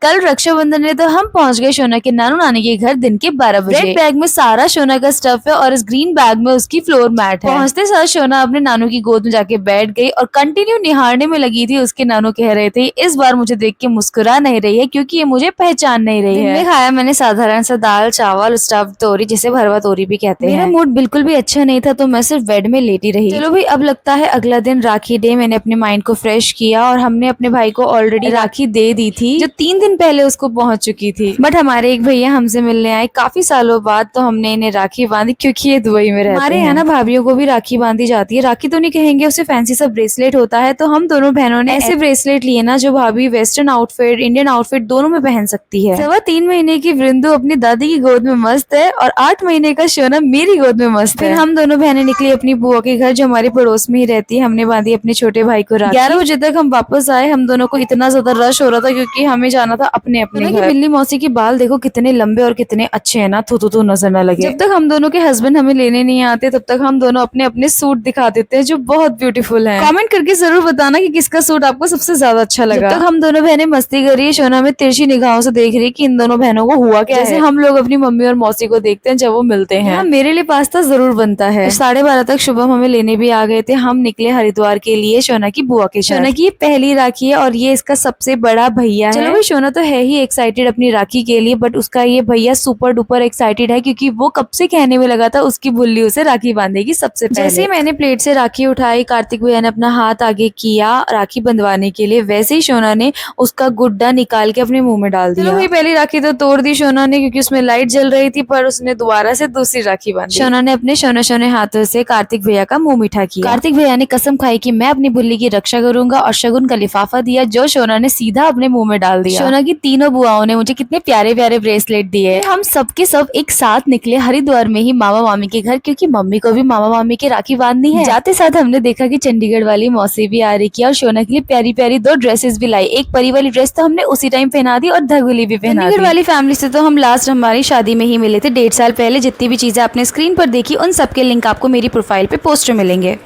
कल रक्षाबंधन है तो हम पहुंच गए शोना के नानू नानी के घर दिन के 12 बजे। रेड बैग में सारा शोना का स्टफ है और इस ग्रीन बैग में उसकी फ्लोर मैट है। पहुंचते साथ शोना अपने नानू की गोद में जाके बैठ गई और कंटिन्यू निहारने में लगी थी। उसके नानू कह रहे थे इस बार मुझे देख के मुस्कुरा नहीं रही है क्योंकि ये मुझे पहचान नहीं रही है। खाया मैंने साधारण सा दाल चावल स्टफ तोरी जिसे भरवा तोरी भी कहते हैं। मेरा मूड बिल्कुल भी अच्छा नहीं था तो मैं सिर्फ बेड में लेटी रही। चलो भाई अब लगता है अगला दिन राखी डे। मैंने अपने माइंड को फ्रेश किया और हमने अपने भाई को ऑलरेडी राखी दे दी थी जो 3 दिन पहले उसको पहुंच चुकी थी। बट हमारे एक भैया हमसे मिलने आए काफी सालों बाद तो हमने इन्हें राखी बांधी क्योंकि ये दुबई में रहते हैं। हमारे यहाँ ना भाभीियों को भी राखी बांधी जाती है। राखी तो नहीं कहेंगे उसे फैंसी सा ब्रेसलेट होता है। तो हम दोनों बहनों ने ऐसे ब्रेसलेट लिए ना जो भाभी वेस्टर्न आउटफिट इंडियन आउटफिट दोनों में पहन सकती है। 3.25 महीने की वृंदु अपनी दादी की गोद में मस्त है और 8 महीने का शोना मेरी गोद में मस्त है। हम दोनों बहनें निकली अपनी बुआ के घर जो हमारे पड़ोस में ही रहती है। हमने बांधी अपने छोटे भाई को राखी। 11 बजे तक हम वापस आए। हम दोनों को इतना ज्यादा रश हो रहा था क्योंकि हमें जाना था अपने अपने घर। बिल्ली मौसी के बाल देखो कितने लंबे और कितने अच्छे हैं ना, थू नजर न लगे। जब तक हम दोनों के हस्बैंड हमें लेने नहीं आते तब तक हम दोनों अपने अपने सूट दिखा देते हैं जो बहुत ब्यूटीफुल है। कमेंट करके जरूर बताना कि किसका सूट आपको सबसे ज्यादा अच्छा लगा। जब तक हम दोनों बहनें मस्ती कर रही है शोना में तिरछी निगाहों से देख रही है कि इन दोनों बहनों को हुआ क्या है। जैसे हम लोग अपनी मम्मी और मौसी को देखते हैं जब वो मिलते हैं। मेरे लिए पास्ता जरूर बनता है। 12:30 तक शुभम हमें लेने भी आ गए थे। हम निकले हरिद्वार के लिए शोना की बुआ के। शोना की पहली राखी है और ये इसका सबसे बड़ा भैया है। चलो भाई शोना तो है ही एक्साइटेड अपनी राखी के लिए बट उसका ये भैया सुपर डुपर एक्साइटेड है क्योंकि वो कब से कहने में लगा था उसकी बुल्ली उसे राखी बांधेगी सबसे पहले। जैसे मैंने प्लेट से राखी उठाई कार्तिक भैया ने अपना हाथ आगे किया राखी बंधवाने के लिए। वैसे ही शोना ने उसका गुड्डा निकाल के अपने मुंह में डाल दिया। वही पहली राखी तो तोड़ दी शोना ने क्योंकि उसमें लाइट जल रही थी पर उसने दोबारा से दूसरी राखी बांधी। शोना ने अपने शोने हाथों से कार्तिक भैया का मुंह मीठा किया। कार्तिक भैया ने कसम खाई कि मैं अपनी बुल्ली की रक्षा करूंगा और शगुन का लिफाफा दिया जो शोना ने सीधा अपने मुंह में डाल दिया। शोना की तीनों बुआओं ने मुझे कितने प्यारे प्यारे ब्रेसलेट दिए। हम सबके सब एक साथ निकले हरिद्वार में ही मामा मामी के घर क्योंकि मम्मी को भी मामा मामी की राखी बांधनी है। जाते साथ हमने देखा कि चंडीगढ़ वाली मौसी भी आ रही की और शोना के लिए प्यारी प्यारी 2 ड्रेसेस भी लाई। एक परी वाली ड्रेस तो हमने उसी टाइम पहना दी और धगुली भी पहना दी। चंडीगढ़ वाली फैमिली से तो हम लास्ट हमारी शादी में ही मिले थे 1.5 साल पहले। जितनी भी चीजें आपने स्क्रीन पर देखी उन सबके लिंक आपको मेरी प्रोफाइल पे पोस्ट में मिलेंगे।